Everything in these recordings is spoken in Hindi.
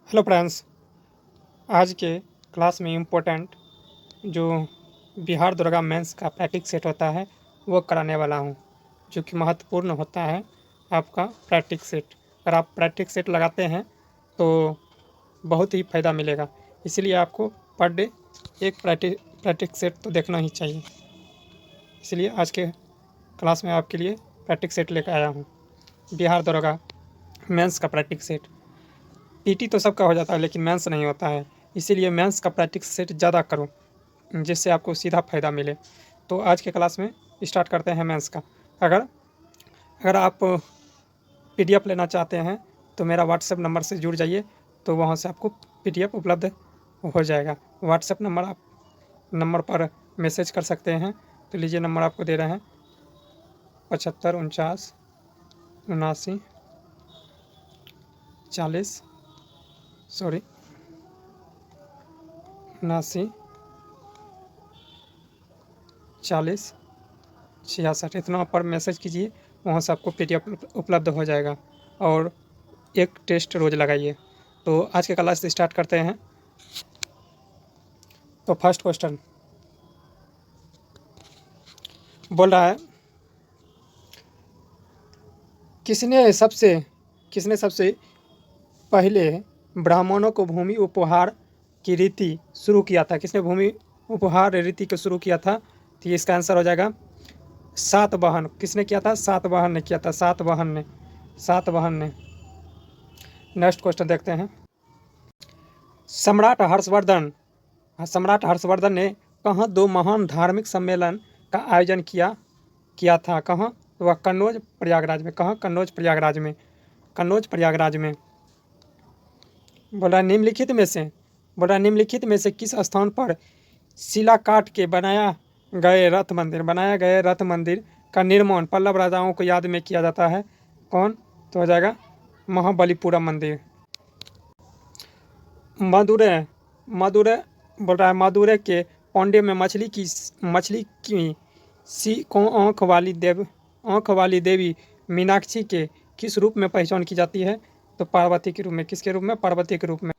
हेलो फ्रेंड्स, आज के क्लास में इम्पोर्टेंट जो बिहार दरोगा मेंस का प्रैक्टिस सेट होता है वो कराने वाला हूँ, जो कि महत्वपूर्ण होता है आपका प्रैक्टिस सेट। अगर आप प्रैक्टिस सेट लगाते हैं तो बहुत ही फ़ायदा मिलेगा, इसीलिए आपको पर डे एक प्रैक्टिस सेट तो देखना ही चाहिए। इसलिए आज के क्लास में आपके लिए प्रैक्टिस सेट लेकर आया हूँ, बिहार दरोगा मेंस का प्रैक्टिस सेट। पीटी तो सबका हो जाता है लेकिन मेंस नहीं होता है, इसीलिए मेंस का प्रैक्टिस सेट ज़्यादा करो जिससे आपको सीधा फ़ायदा मिले। तो आज के क्लास में स्टार्ट करते हैं मेंस का। अगर अगर आप पीडीएफ लेना चाहते हैं तो मेरा व्हाट्सएप नंबर से जुड़ जाइए, तो वहाँ से आपको पीडीएफ उपलब्ध हो जाएगा। व्हाट्सएप नंबर पर मैसेज कर सकते हैं। तो लीजिए, नंबर आपको दे रहे हैं 79 49 40 इतना पर मैसेज कीजिए, वहाँ से आपको पीडीएफ उपलब्ध हो जाएगा। और एक टेस्ट रोज़ लगाइए। तो आज के क्लास से स्टार्ट करते हैं। तो फर्स्ट क्वेश्चन बोल रहा है, किसने सबसे पहले ब्राह्मणों को भूमि उपहार की रीति शुरू किया था? किसने भूमि उपहार रीति को शुरू किया था? तो इसका आंसर हो जाएगा सातवाहन। किसने किया था? सातवाहन ने किया था। सातवाहन ने। नेक्स्ट क्वेश्चन देखते हैं। सम्राट हर्षवर्धन ने कहाँ दो महान धार्मिक सम्मेलन का आयोजन किया था? कहाँ? तो वह कन्नौज प्रयागराज में। कहाँ? कन्नौज प्रयागराज में। बोला निम्नलिखित में से किस स्थान पर शिला काट के बनाया गए रथ मंदिर का निर्माण पल्लव राजाओं को याद में किया जाता है? कौन? तो हो जाएगा महाबलीपुरम मंदिर। मदुरै बोल रहा है, मदुरै के पौंडे में मछली की सी को आँख वाली देवी मीनाक्षी के किस रूप में पहचान की जाती है? तो पार्वती के रूप में। किसके रूप में? पार्वती के रूप में।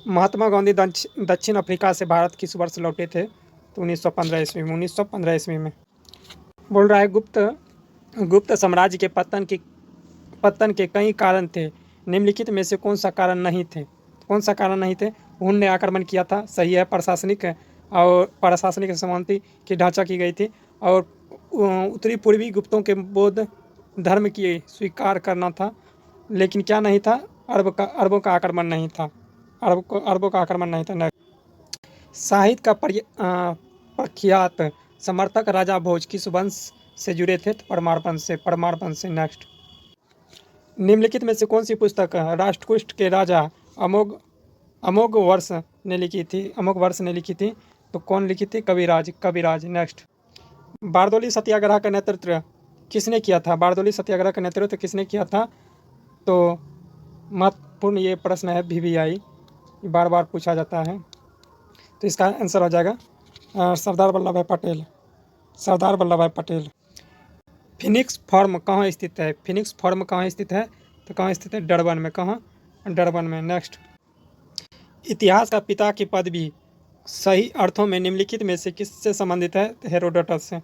महात्मा गांधी दक्षिण अफ्रीका से भारत किस वर्ष लौटे थे? तो 1915 ईस्वी में। बोल रहा है, गुप्त साम्राज्य के पतन के कई कारण थे, निम्नलिखित में से कौन सा कारण नहीं थे? हुन ने आक्रमण किया था, सही है। प्रशासनिक समानता की ढांचा की गई थी, और उत्तरी पूर्वी गुप्तों के बौद्ध धर्म की स्वीकार करना था, लेकिन क्या नहीं था? अरबों का आक्रमण नहीं था। साहित्य का प्रख्यात समर्थक राजा भोज किस वंश से जुड़े थे? परमार वंश से। नेक्स्ट, निम्नलिखित में से कौन सी पुस्तक राष्ट्रकूट के राजा अमोघ वर्ष ने लिखी थी? तो कौन लिखी थी? कविराज। नेक्स्ट, बारदोली सत्याग्रह का नेतृत्व किसने किया था? तो महत्वपूर्ण ये प्रश्न है, VVI बार बार पूछा जाता है। तो इसका आंसर हो जाएगा सरदार वल्लभ भाई पटेल। फिनिक्स फॉर्म कहाँ स्थित है? तो कहाँ स्थित है? डरबन में। कहाँ? डरबन में। नेक्स्ट, इतिहास का पिता की पदवी सही अर्थों में निम्नलिखित में से किससे संबंधित है? तो हेरोडोटस से।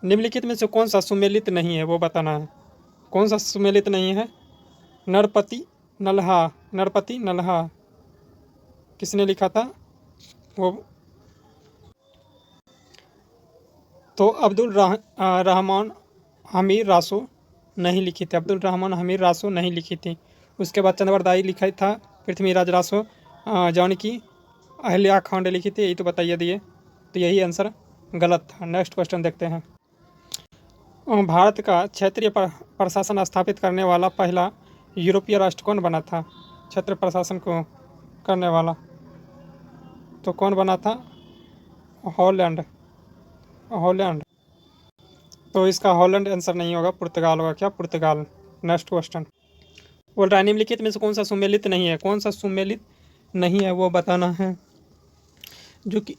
निम्नलिखित में से कौन सा सुमेलित नहीं है, वो बताना है। कौन सा सुमेलित नहीं है? नरपति नल्हा किसने लिखा था? वो तो अब्दुल रहमान हमीर रासो नहीं लिखी थी। उसके बाद चंद्रवरदाई लिखा था, पृथ्वीराज रासो, जानकी अहिल्या खांडे लिखी थी। यही तो बताइए दिए, तो यही आंसर गलत था। नेक्स्ट क्वेश्चन देखते हैं। भारत का क्षेत्रीय प्रशासन स्थापित करने वाला पहला यूरोपीय राष्ट्र कौन बना था? क्षेत्र प्रशासन को करने वाला तो कौन बना था? हॉलैंड। तो इसका हॉलैंड आंसर नहीं होगा, पुर्तगाल होगा। क्या? पुर्तगाल। नेक्स्ट क्वेश्चन बोल रहा है, निम्नलिखित में से कौन सा सुमेलित नहीं है? वो बताना है, जो कि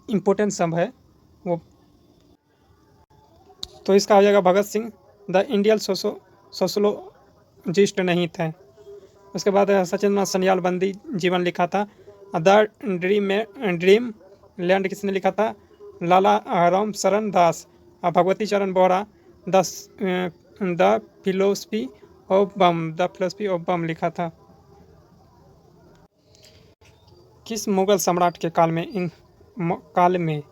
इम्पोर्टेंट सब है वो। तो इसका हो जाएगा Bhagat Singh the Indian sociologist नहीं थे। उसके बाद सचिंद्र सन्याल बंदी जीवन लिखा था। द ड्रीम लैंड किसने लिखा था? लाला राम शरण दास। भगवती चरण बोहरा द फिलोसफी ऑफ बम लिखा था। किस मुगल सम्राट के काल में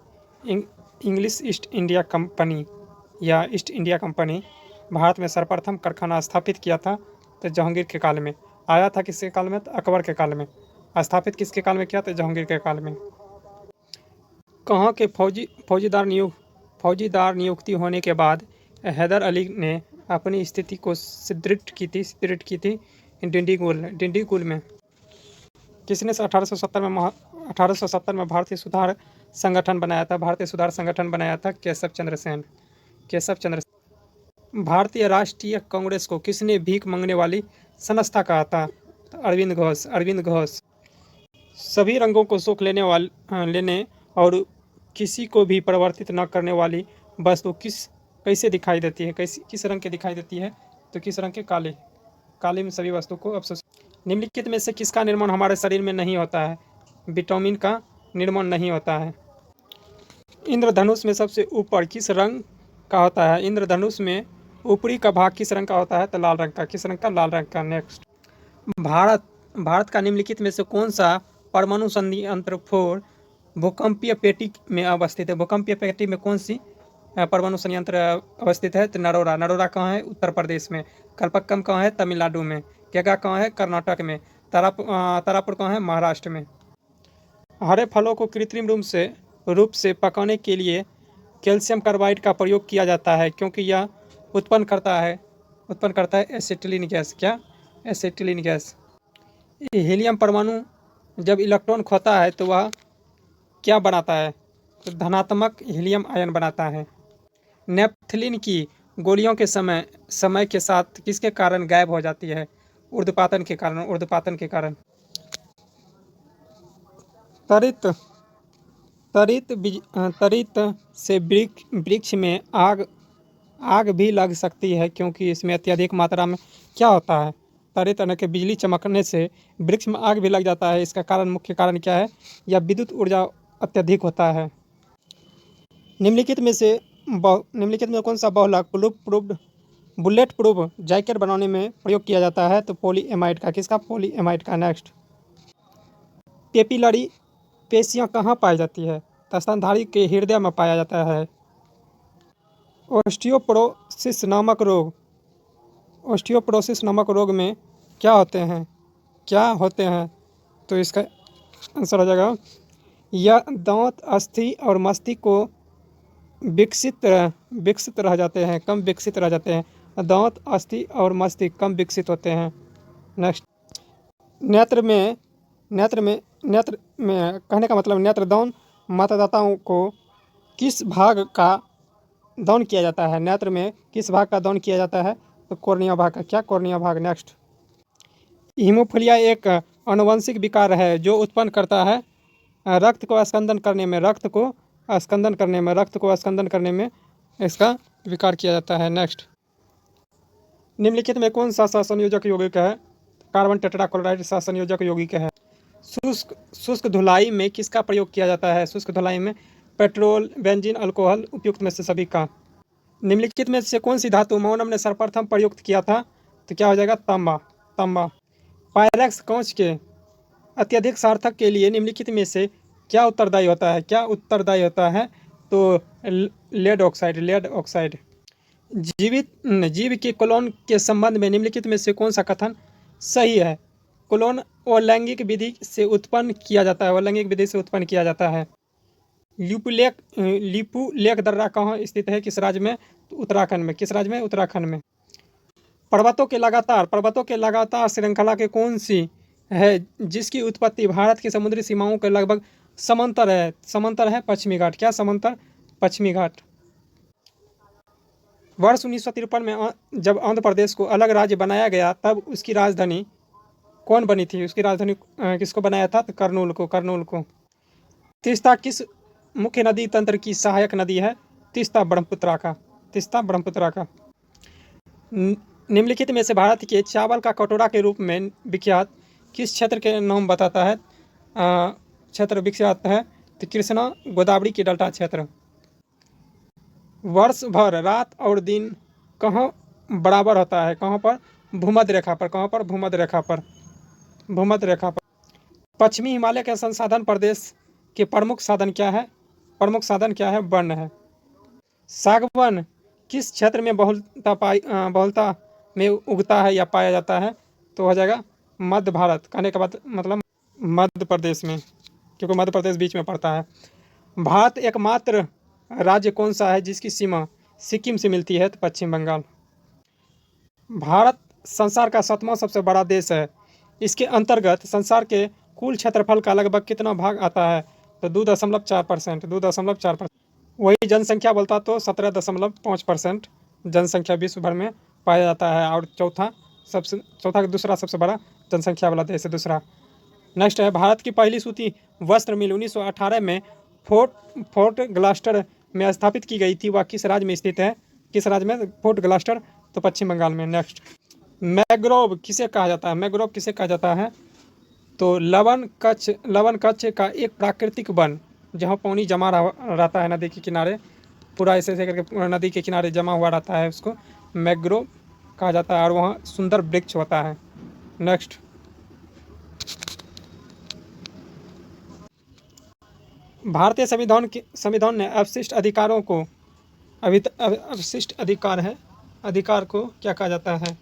English east India company Bharat में सर्वप्रथम कारखाना स्थापित किया था? तो जहांगीर के काल में। आया था किसके काल में? तो अकबर के काल में। स्थापित किसके काल में किया? तो जहांगीर के काल में। कहाँ के फौजीदार नियुक्ति होने के बाद हैदर अली ने अपनी स्थिति को सुदृढ़ की थी डिंडीगुल में। किसने 1870 में भारतीय सुधार संगठन बनाया था? केशव चंद्र सेन। भारतीय राष्ट्रीय कांग्रेस को किसने भीख मांगने वाली संस्था कहा था? तो अरविंद घोष। सभी रंगों को सोख लेने और किसी को भी परिवर्तित न करने वाली वस्तु कैसे दिखाई देती है? किस रंग के दिखाई देती है? तो किस रंग के? काले में सभी वस्तु को अवशोषित। निम्नलिखित में से किसका निर्माण हमारे शरीर में नहीं होता है? विटामिन का निर्माण नहीं होता है। इंद्रधनुष में सबसे ऊपर किस रंग का होता है? इंद्रधनुष में ऊपरी का भाग किस रंग का होता है? तो लाल रंग का। किस रंग का? लाल रंग का। नेक्स्ट, भारत का निम्नलिखित में से कौन सा परमाणु संयंत्र भूकंपीय पेटी में अवस्थित है? भूकंपीय पेटी में कौन सी परमाणु संयंत्र अवस्थित है? तो नरोरा कहाँ है? उत्तर प्रदेश में। कलपक्कम कहाँ है? तमिलनाडु में। केगा कहाँ है? कर्नाटक में। तारापुर कहाँ है? महाराष्ट्र में। हरे फलों को कृत्रिम रूप से पकाने के लिए कैल्शियम कार्बाइड का प्रयोग किया जाता है क्योंकि यह उत्पन्न करता है एसिटिलीन गैस। क्या? Acetylene gas. हीलियम परमाणु जब इलेक्ट्रॉन खोता है तो वह क्या बनाता है? तो धनात्मक हीलियम आयन बनाता है। नेपथलीन की गोलियों के समय के साथ किसके कारण गायब हो जाती है? ऊर्ध्वपातन के कारण। तरित से वृक्ष में आग भी लग सकती है क्योंकि इसमें अत्यधिक मात्रा में क्या होता है? तरित यानी कि बिजली चमकने से वृक्ष में आग भी लग जाता है। इसका मुख्य कारण क्या है? या विद्युत ऊर्जा अत्यधिक होता है। निम्नलिखित में कौन सा बहुलक बुलेट प्रूफ जैकेट बनाने में प्रयोग किया जाता है? तो पॉलीएमाइड का। किसका? पॉलीएमाइड का। नेक्स्ट, पेपिलरी पेशियाँ कहाँ पाई जाती है? तो स्तनधारी के हृदय में पाया जाता है। ऑस्टियोपोरोसिस नामक रोग में क्या होते हैं? तो इसका आंसर हो जाएगा, यह दांत, अस्थि और मस्तिष्क को विकसित रह जाते हैं, कम विकसित रह जाते हैं। दांत, अस्थि और मस्तिष्क कम विकसित होते हैं। नेक्स्ट, नेत्र में कहने का मतलब नेत्रदान मतदाताओं को किस भाग का दान किया जाता है? नेत्र में किस भाग का दान किया जाता है? तो कॉर्निया भाग का। क्या? कॉर्निया भाग। नेक्स्ट, हीमोफीलिया एक आनुवंशिक विकार है जो उत्पन्न करता है रक्त को स्कंदन करने में इसका विकार किया जाता है। नेक्स्ट, निम्नलिखित में कौन सा सहसंयोजक यौगिक है? कार्बन टेट्राक्लोराइड सहसंयोजक यौगिक है। शुष्क धुलाई में किसका प्रयोग किया जाता है? शुष्क धुलाई में पेट्रोल, बेंजीन, अल्कोहल। उपयुक्त में से सभी का। निम्नलिखित में से कौन सी धातु मौनम ने सर्वप्रथम प्रयुक्त किया था? तो क्या हो जाएगा? तांबा। पायरेक्स कांच के अत्यधिक सार्थक के लिए निम्नलिखित में से क्या उत्तरदायी होता है? तो लेड ऑक्साइड। जीव के क्लोन के संबंध में निम्नलिखित में से कौन सा कथन सही है? क्लोन अलैंगिक विधि से उत्पन्न किया जाता है। लिपुलेख दर्रा कहाँ स्थित है? किस राज्य में? तो उत्तराखंड में। किस राज्य में? उत्तराखंड में। पर्वतों के लगातार श्रृंखला के कौन सी है जिसकी उत्पत्ति भारत की समुद्री सीमाओं के लगभग समांतर है? पश्चिमी घाट। क्या? समांतर पश्चिमी घाट। वर्ष 1953 में जब आंध्र प्रदेश को अलग राज्य बनाया गया तब उसकी राजधानी कौन बनी थी? उसकी राजधानी किसको बनाया था? तो कर्नूल को। तीस्ता किस मुख्य नदी तंत्र की सहायक नदी है? तीस्ता ब्रह्मपुत्रा का। निम्नलिखित में से भारत के चावल का कटोरा के रूप में विख्यात किस क्षेत्र के नाम बताता है? क्षेत्र विख्यात है तो कृष्णा गोदावरी की डेल्टा क्षेत्र। वर्ष भर रात और दिन कहाँ बराबर होता है? कहाँ पर? भूमध्य रेखा पर। कहाँ पर? भूमध्य रेखा पर। भूमध्य रेखा पर। पश्चिमी हिमालय के संसाधन प्रदेश के प्रमुख साधन क्या है? प्रमुख साधन क्या है? वन है। सागवान किस क्षेत्र में बहुलता में उगता है या पाया जाता है? तो हो जाएगा मध्य भारत। कहने के बाद मतलब मध्य प्रदेश में, क्योंकि मध्य प्रदेश बीच में पड़ता है। भारत एकमात्र राज्य कौन सा है जिसकी सीमा सिक्किम से मिलती है? तो पश्चिम बंगाल। भारत संसार का 7वां सबसे बड़ा देश है। इसके अंतर्गत संसार के कुल क्षेत्रफल का लगभग कितना भाग आता है? तो 2.4%। 2.4%। वही जनसंख्या बोलता तो 17.5% जनसंख्या विश्व भर में पाया जाता है। और दूसरा सबसे बड़ा जनसंख्या वाला देश है दूसरा। नेक्स्ट है, भारत की पहली सूती वस्त्र मिल 1918 में फोर्ट ग्लास्टर में स्थापित की गई थी। वह किस राज्य में स्थित है? किस राज्य में? फोर्ट ग्लास्टर तो पश्चिम बंगाल में। नेक्स्ट, मैंग्रोव किसे कहा जाता है? मैंग्रोव किसे कहा जाता है? तो लवन कच्छ का एक प्राकृतिक वन जहाँ पानी जमा रहता है नदी के किनारे, पूरा ऐसे ऐसे करके नदी के किनारे जमा हुआ रहता है, उसको मैंग्रोव कहा जाता है। और वहाँ सुंदर वृक्ष होता है। नेक्स्ट, भारतीय संविधान ने अवशिष्ट अधिकारों को अवशिष्ट अधिकार को क्या कहा जाता है?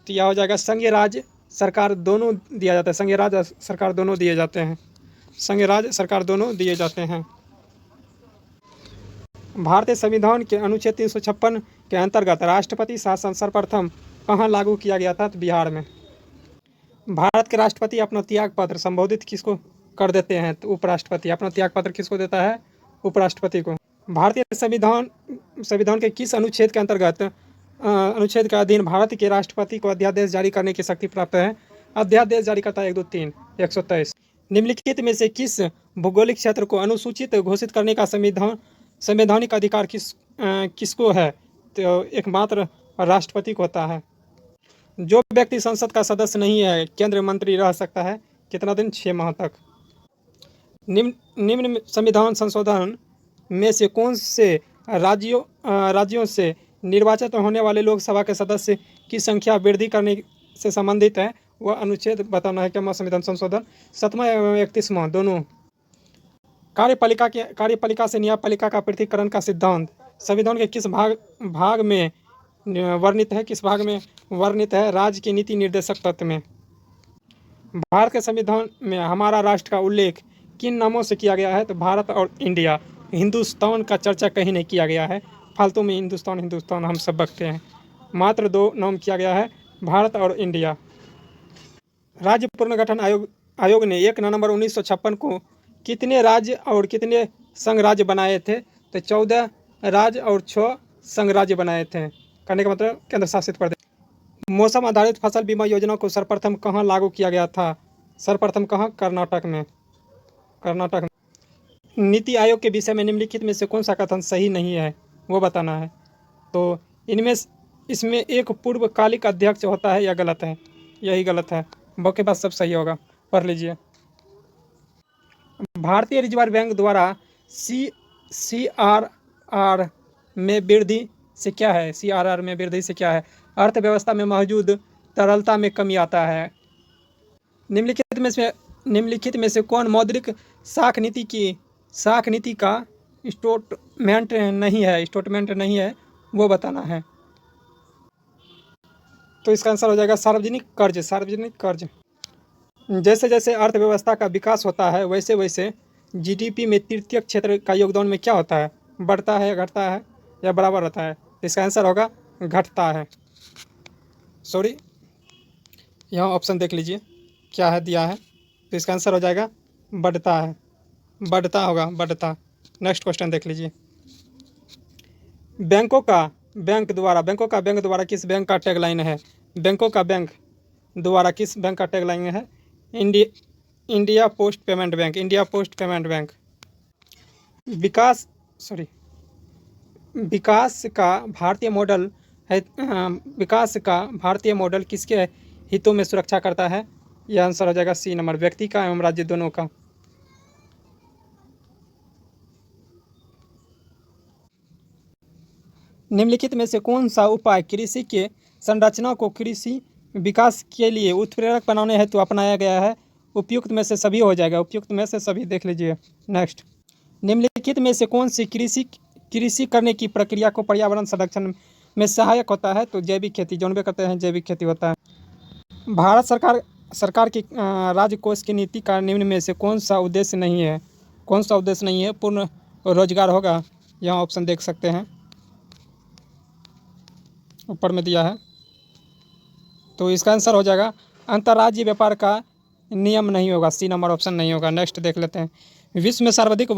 तो यह हो जाएगा संघीय राज्य सरकार दोनों दिया जाता है। संघीय राज्य सरकार दोनों दिए जाते हैं। संघीय राज्य सरकार दोनों दिए जाते हैं। भारतीय संविधान के अनुच्छेद 356 के अंतर्गत राष्ट्रपति शासन सर्वप्रथम कहाँ लागू किया गया था? तो बिहार में। भारत के राष्ट्रपति अपना त्याग पत्र संबोधित किसको कर देते हैं? तो उपराष्ट्रपति। अपना त्याग पत्र किसको देता है? उपराष्ट्रपति को। भारतीय संविधान के किस अनुच्छेद के अंतर्गत अनुच्छेद के अधीन भारत के राष्ट्रपति को अध्यादेश जारी करने की शक्ति प्राप्त है? अध्यादेश जारी करता है 1, 2, 3 123। निम्नलिखित में से किस भौगोलिक क्षेत्र को अनुसूचित घोषित करने का संवैधानिक अधिकार किसको है? तो एकमात्र राष्ट्रपति को होता है। जो व्यक्ति संसद का सदस्य नहीं है केंद्रीय मंत्री रह सकता है कितना दिन? 6 माह तक। निम्न संविधान संशोधन में से कौन से राज्यों से निर्वाचित होने वाले लोकसभा के सदस्य की संख्या वृद्धि करने से संबंधित है? वह अनुच्छेद बताना है कि संविधान संशोधन 7वां एवं 31वां दोनों। कार्यपालिका से न्यायपालिका का पृथक्करण का सिद्धांत संविधान के किस भाग में वर्णित है? किस भाग में वर्णित है? राज्य के नीति निर्देशक तत्व में। भारत के संविधान में हमारा राष्ट्र का उल्लेख किन नामों से किया गया है? तो भारत और इंडिया। हिंदुस्तान का चर्चा कहीं नहीं किया गया है। फालतू में हिंदुस्तान हम सब बकते हैं। मात्र 2 नाम किया गया है, भारत और इंडिया। राज्य पुनर्गठन आयोग ने 1 नवंबर 1956 को कितने राज्य और कितने संघ राज्य बनाए थे? तो 14 राज्य और 6 संघ राज्य बनाए थे। कहने का मतलब केंद्र शासित प्रदेश। मौसम आधारित फसल बीमा योजना को सर्वप्रथम कहाँ लागू किया गया था? सर्वप्रथम कहाँ? कर्नाटक में। नीति आयोग के विषय में निम्नलिखित में से कौन सा कथन सही नहीं है? वो बताना है। तो इसमें एक पूर्वकालिक अध्यक्ष होता है या गलत है? यही गलत है। बाकी बात सब सही होगा। पढ़ लीजिए। भारतीय रिजर्व बैंक द्वारा CRR में वृद्धि से क्या है? CRR में वृद्धि से क्या है? अर्थव्यवस्था में मौजूद तरलता में कमी आता है। निम्नलिखित में से कौन मौद्रिक साख नीति का स्टेटमेंट नहीं है? वो बताना है। तो इसका आंसर हो जाएगा सार्वजनिक कर्ज। जैसे जैसे अर्थव्यवस्था का विकास होता है वैसे वैसे GDP में तृतीय क्षेत्र का योगदान में क्या होता है? बढ़ता है, घटता है या बराबर रहता है? इसका आंसर होगा घटता है। सॉरी, यहाँ ऑप्शन देख लीजिए क्या है दिया है। तो इसका आंसर हो जाएगा बढ़ता है। बढ़ता। नेक्स्ट क्वेश्चन देख लीजिए। बैंकों का बैंक द्वारा किस बैंक का टैगलाइन है? बैंकों का बैंक द्वारा किस बैंक का टैगलाइन है? India post payment bank. विकास का भारतीय मॉडल विकास का भारतीय मॉडल किसके हितों में सुरक्षा करता है? यह आंसर हो जाएगा सी नंबर, व्यक्ति का एवं राज्य दोनों का। निम्नलिखित में से कौन सा उपाय कृषि के संरचना को कृषि विकास के लिए उत्प्रेरक बनाने हेतु अपनाया गया है? उपयुक्त में से सभी हो जाएगा, उपयुक्त में से सभी देख लीजिए। नेक्स्ट, निम्नलिखित में से कौन सी कृषि करने की प्रक्रिया को पर्यावरण संरक्षण में सहायक होता है? तो जैविक खेती, जो भी करते हैं जैविक खेती होता है। भारत सरकार की राजकोष की नीति का निम्न में से कौन सा उद्देश्य नहीं है? कौन सा उद्देश्य नहीं है? पूर्ण रोजगार होगा, यहाँ ऑप्शन देख सकते हैं, ऊपर में दिया है। तो इसका आंसर हो जाएगा अंतर्राज्यीय व्यापार का नियम नहीं होगा, सी नंबर ऑप्शन नहीं होगा। नेक्स्ट देख लेते हैं, विश्व में सर्वाधिक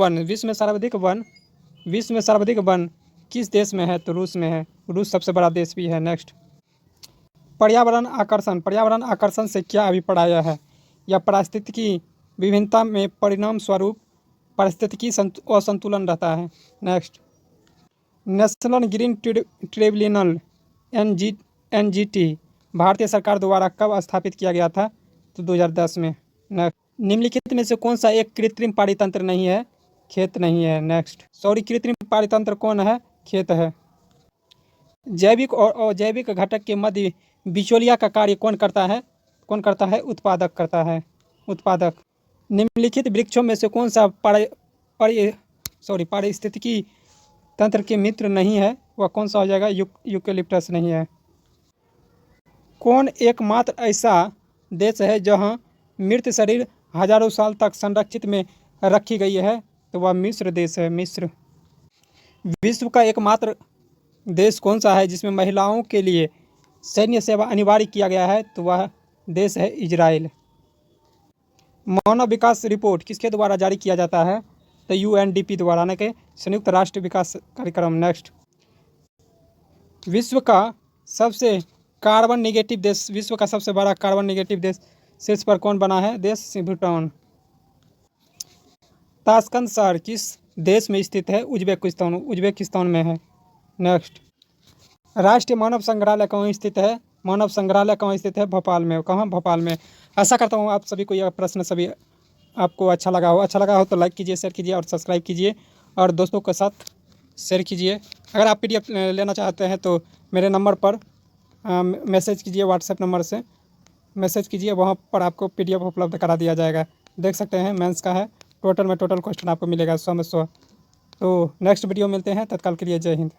वन किस देश में है? तो रूस में है, रूस सबसे बड़ा देश भी है। नेक्स्ट, पर्यावरण आकर्षण से क्या अभिप्राय है? या पारिस्थितिकी विभिन्नता में परिणाम स्वरूप पारिस्थितिकी असंतुलन रहता है। Next, national green tribunal NGT भारतीय सरकार द्वारा कब स्थापित किया गया था? तो 2010 में। नेक्स्ट, निम्नलिखित में से कौन सा एक कृत्रिम पारितंत्र नहीं है? खेत नहीं है। नेक्स्ट, कृत्रिम पारितंत्र कौन है? खेत है। जैविक और अजैविक घटक के मध्य बिचौलिया का कार्य कौन करता है? उत्पादक करता है, उत्पादक। निम्नलिखित वृक्षों में से कौन सा पारिस्थितिकी तंत्र के मित्र नहीं है? वह कौन सा हो जाएगा? यूकेलिप्टस नहीं है। कौन एकमात्र ऐसा देश है जहां मृत शरीर हजारों साल तक संरक्षित में रखी गई है? तो वह मिस्र देश है, मिस्र। विश्व का एकमात्र देश कौन सा है जिसमें महिलाओं के लिए सैन्य सेवा अनिवार्य किया गया है? तो वह देश है इजराइल। मानव विकास रिपोर्ट किसके द्वारा जारी किया जाता है? तो UNDP द्वारा, न कि संयुक्त राष्ट्र विकास कार्यक्रम। नेक्स्ट, विश्व का सबसे बड़ा कार्बन निगेटिव देश शीर्ष पर कौन बना है? देश भूटान। ताशकंद शहर किस देश में स्थित है? उज्बेकिस्तान में है। नेक्स्ट, राष्ट्रीय मानव संग्रहालय कहाँ स्थित है? भोपाल में। कहाँ? भोपाल में। आशा करता हूँ आप सभी को यह प्रश्न सभी आपको अच्छा लगा हो तो लाइक कीजिए, शेयर कीजिए और सब्सक्राइब कीजिए और दोस्तों के साथ शेयर कीजिए। अगर आप PDF लेना चाहते हैं तो मेरे नंबर पर मैसेज कीजिए, व्हाट्सएप नंबर से मैसेज कीजिए, वहाँ पर आपको PDF उपलब्ध करा दिया जाएगा। देख सकते हैं मेंस का है, टोटल क्वेश्चन आपको मिलेगा 100 में 100। तो नेक्स्ट वीडियो मिलते हैं, तत्काल के लिए जय हिंद।